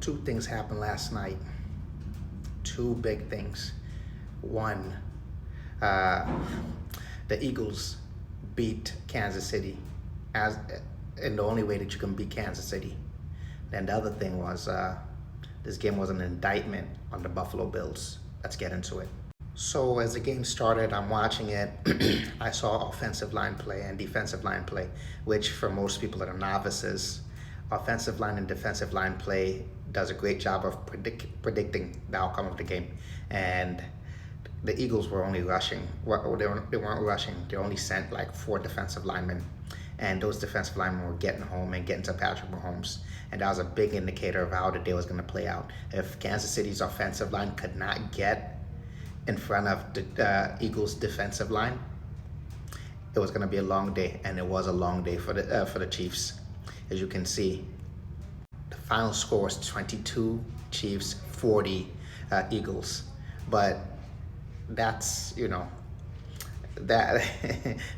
two things happened last night. Two big things. One, uh, the Eagles beat Kansas City as in the only way that you can beat Kansas City. Then the other thing was this game was an indictment on the Buffalo Bills. Let's get into it. So as the game started, I'm watching it. I saw offensive line play and defensive line play, which for most people that are novices, offensive line and defensive line play does a great job of predicting the outcome of the game. And the Eagles were only rushing. Well, they weren't rushing. They only sent like 4 defensive linemen. And those defensive linemen were getting home and getting to Patrick Mahomes. And that was a big indicator of how the day was going to play out. If Kansas City's offensive line could not get in front of the Eagles' defensive line, it was going to be a long day. And it was a long day for the Chiefs. As you can see, the final score was 22 Chiefs, 40 Eagles. But that's, that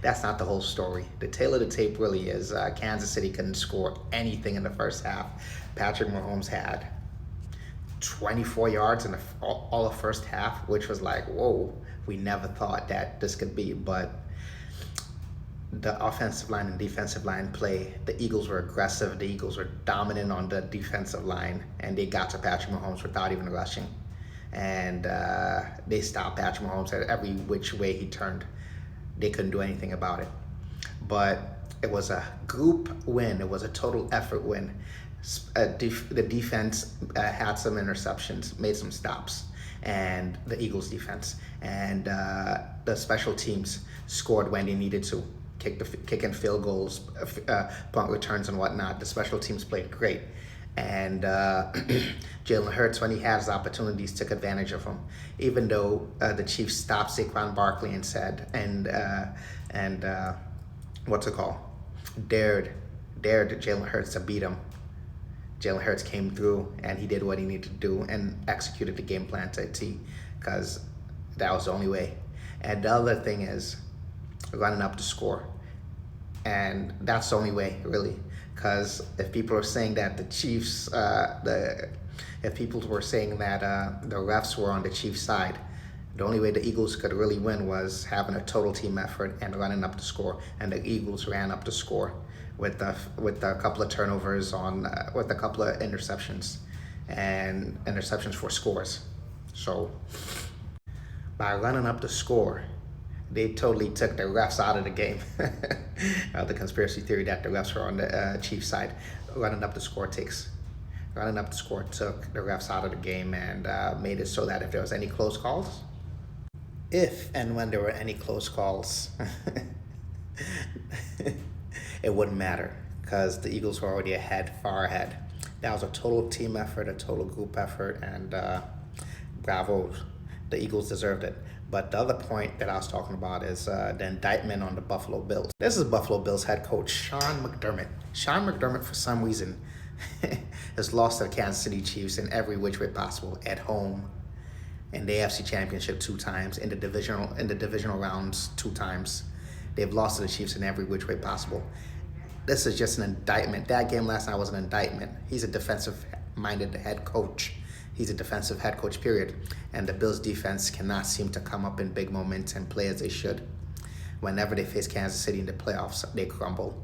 that's not the whole story. The tail of the tape really is Kansas City couldn't score anything in the first half. Patrick Mahomes had 24 yards in all the first half, which was like, whoa, we never thought that this could be. But the offensive line and defensive line play, the Eagles were aggressive. The Eagles were dominant on the defensive line, and they got to Patrick Mahomes without even rushing. And they stopped Patrick Mahomes at every which way he turned. They couldn't do anything about it. But it was a group win. It was a total effort win. The defense had some interceptions, made some stops, and the Eagles defense. And the special teams scored when they needed to. Kicking field goals, punt returns and whatnot. The special teams played great. And Jalen Hurts, when he has opportunities, took advantage of them. Even though the Chiefs stopped Saquon Barkley and said, what's it called? Dared Jalen Hurts to beat him. Jalen Hurts came through and he did what he needed to do and executed the game plan to a T, because that was the only way. And the other thing is running up the score. And that's the only way, really. Because if people are saying that the Chiefs, if people were saying that the refs were on the Chiefs' side, the only way the Eagles could really win was having a total team effort and running up the score. And the Eagles ran up the score with a couple of turnovers with a couple of interceptions, and interceptions for scores. So by running up the score, they totally took the refs out of the game. The conspiracy theory that the refs were on the Chiefs' side. Running up the score took the refs out of the game and made it so that if there was any close calls, if and when there were any close calls, it wouldn't matter, because the Eagles were already far ahead. That was a total team effort, a total group effort, and bravo, the Eagles deserved it. But the other point that I was talking about is the indictment on the Buffalo Bills. This is Buffalo Bills head coach Sean McDermott. Sean McDermott, for some reason, has lost to the Kansas City Chiefs in every which way possible. At home, in the AFC Championship 2 times, in the divisional rounds 2 times. They've lost to the Chiefs in every which way possible. This is just an indictment. That game last night was an indictment. He's a defensive-minded head coach. He's a defensive head coach, period. And the Bills defense cannot seem to come up in big moments and play as they should. Whenever they face Kansas City in the playoffs, they crumble.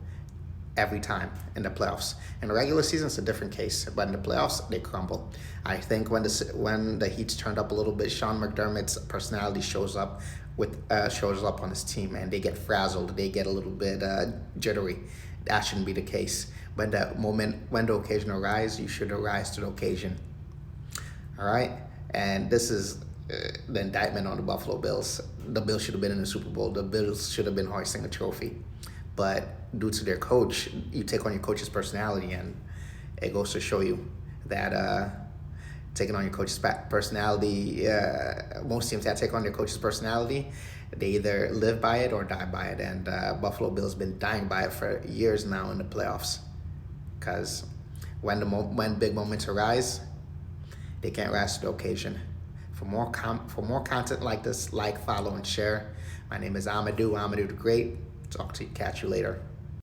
Every time in the playoffs. In the regular season, it's a different case. But in the playoffs, they crumble. I think when the heat's turned up a little bit, Sean McDermott's personality shows up on his team, and they get frazzled. They get a little bit jittery. That shouldn't be the case. When the occasion arises, you should arise to the occasion. All right, and this is the indictment on the Buffalo Bills. The Bills should have been in the Super Bowl. The Bills should have been hoisting a trophy, but due to their coach, you take on your coach's personality, and it goes to show you that taking on your coach's personality, most teams that take on their coach's personality, they either live by it or die by it, and Buffalo Bills been dying by it for years now in the playoffs, because when big moments arise, they can't rise to the occasion. For more content like this, like, follow, and share. My name is Amadou the Great. Catch you later.